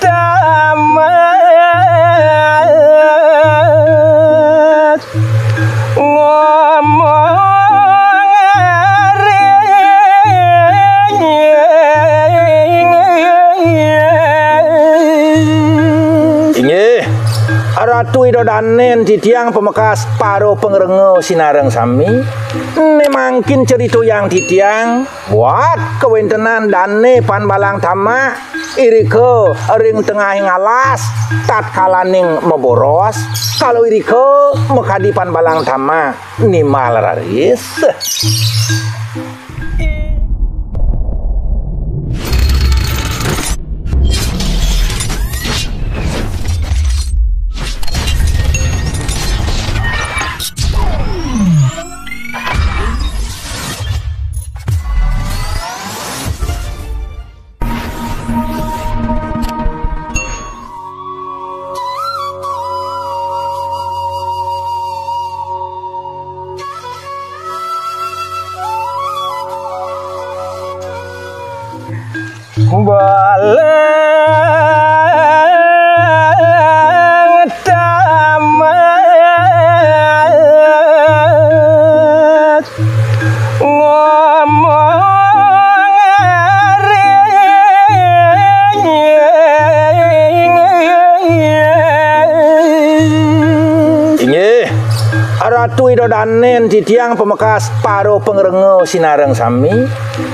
tamat ngomong Ratu Idodanen titiang pemekas paro pengrenge sinareng sami memangkin cerita yang titiang buat kewentenan dane pan balang tama irike ring tengah ngalas tat kalaning meboros kalau irike mekadi pan balang tama nimal raris balang tamat ngomong inggih Ratu Idodanen titiang pemekas paro pengrenge sinareng sami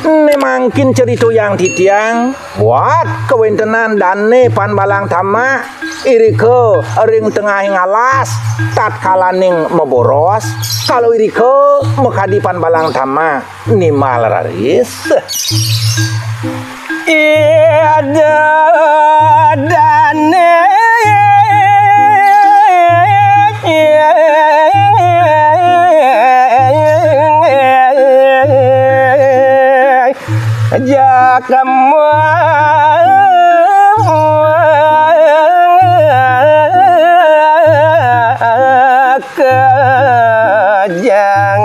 memangkin cerita yang titiang buat kewentenan dane pan balang tama irike ring tengah ngalas tat kalaning meboros kalau irike mekadi pan balang tama nimal raris ada dane kamu kejang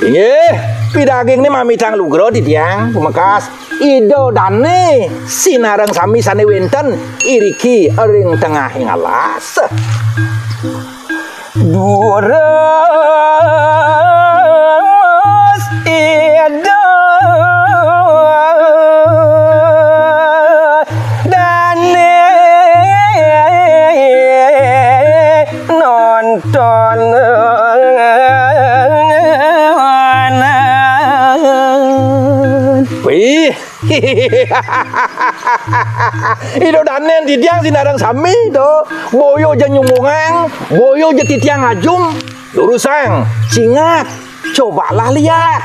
inggih pidaging ini mami tang lugro titiang pemekas Idodane sinareng sami sane wenten iriki ring tengah ngalas duros Ido dane nonton wih Idodanen titiang sinareng sami do boyo je nyumbungan boyo je titiang ngajum lurusang cingat cobalah lihat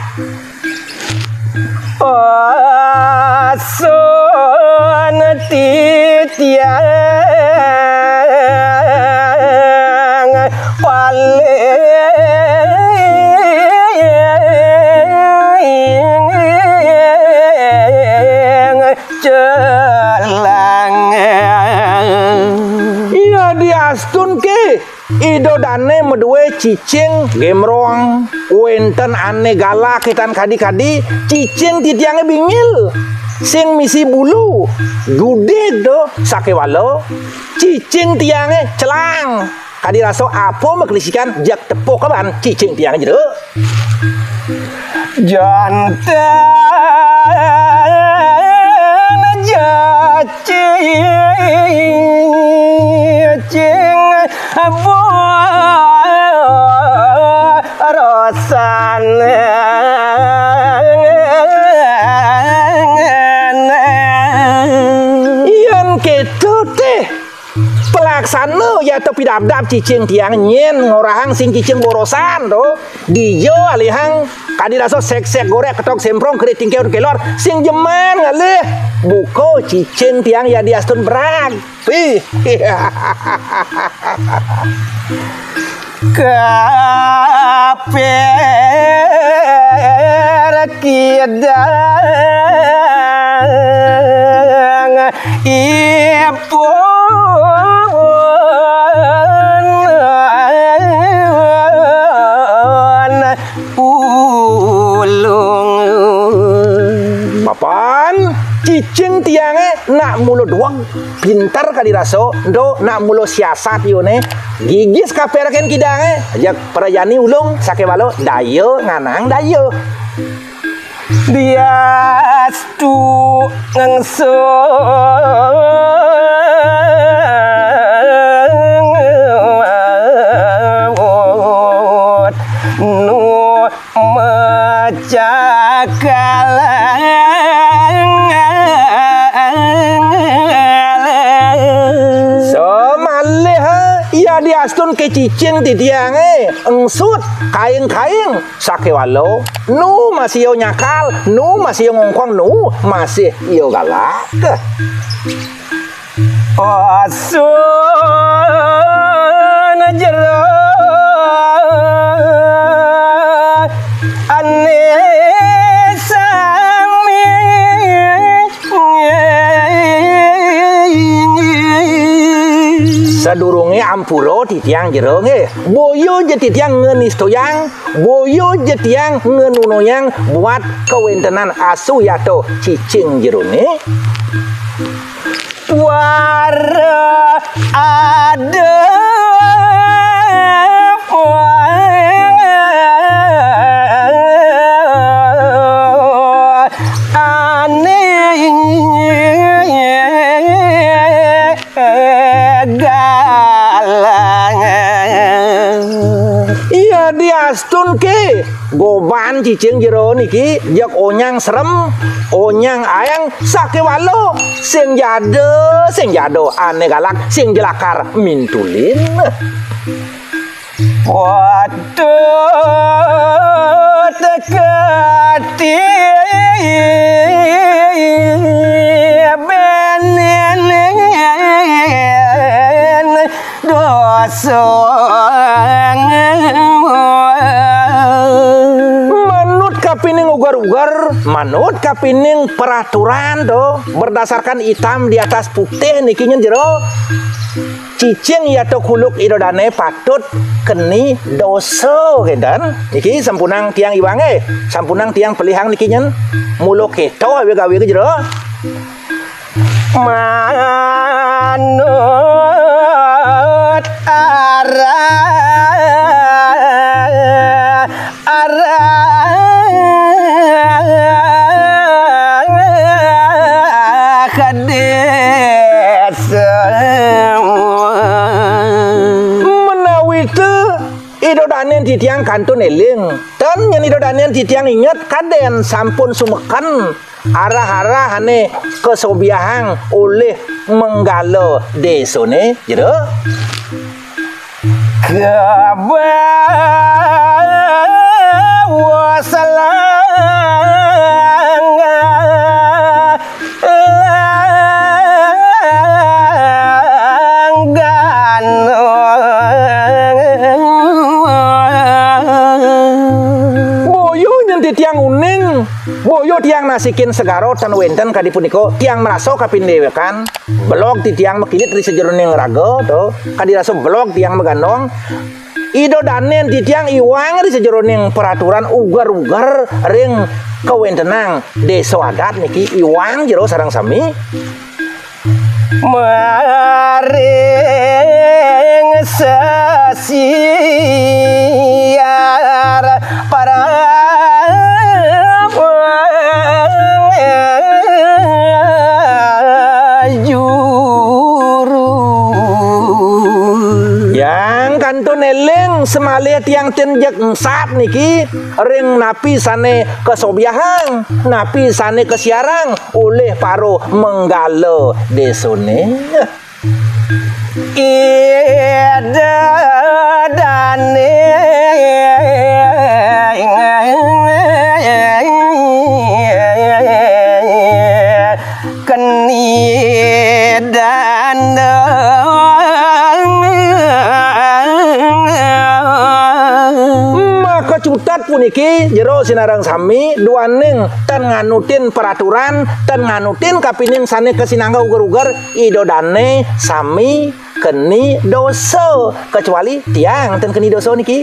asun titiang paling celang iya diastun ke Idodane medue cicing gemrong wenten ane galak kitan kadi-kadi cicing titiange bingil sing misi bulu gude do sakewalo cicing tiange celang kadi raso apa meklisikan jak tepuk kaban cicing tiange jero jantan cicing rosan ian ketu teh pelaksana ya tapi dap cicing tiang nyen ngorahang sing cicing borosan do dijo alihang kadi raso sek-sek gorek ketok semprong keriting keun kelor sing jeman ngalih buko cicing tiang ya diastun berag kaper kidang ipun ulung papan cicing tiange nak mulo doang pintar kali raso do nak mulo siasat yone gigis kaperken kidange ajak perayani ulung sake walo dayo nganang dayo dia stu ngangso nu ya diastun ke cicing di tiange engsut kaing-kaing sake walo nu masih yo nyakal nu masih yo ngongkong nu masih yo galak asun jero ane sadurunge ampuro di tiang jero nge boyo je ti tiang ngenis toyang boyo je tiang ngenunoyang buat kewentenan asu yato cicing jero ne wara ada diastun ke goban cicing jero niki jak onyang serem onyang ayang sake walo sing jado ane galak sing jelakar mintulin waduh tekati benen dosa kapining ugar-ugar manut kapining peraturan do berdasarkan hitam di atas putih nikinya jero cicing yato kuluk idodane patut keni dosa kedan niki sampunang tiang iwange sampunang tiang pelihang nikinyen mulo keto awe gawe ke jero manut idodanen di tiang kantun eling dan yang idodanen di tiang inget kaden sampun sumekan arah-arah hane kesobiahang oleh menggalo desone jero tiang uning boyo tiang nasikin segaro tan wenten kadi puniko tiang meraso kapindewekan blog di tiang mekilit di sejeroning raga to kadi raso blog tiang megandong ido danen di tiang iwang di sejeroning peraturan ugar-ugar ring kewentenang desa adat niki iwang jero sarang sami maring sesiar para kantun eling semalih tiang tenjek sat niki ring napi sane kesobiahang napi sane kesiarang oleh paro menggalo desone ida dane keni dan cutat puniki jero sinarang sami duaning tan nganutin peraturan tan nganutin kapining sane kesinangga ugar-ugar idodane sami keni dosa kecuali tiang tan keni dosa niki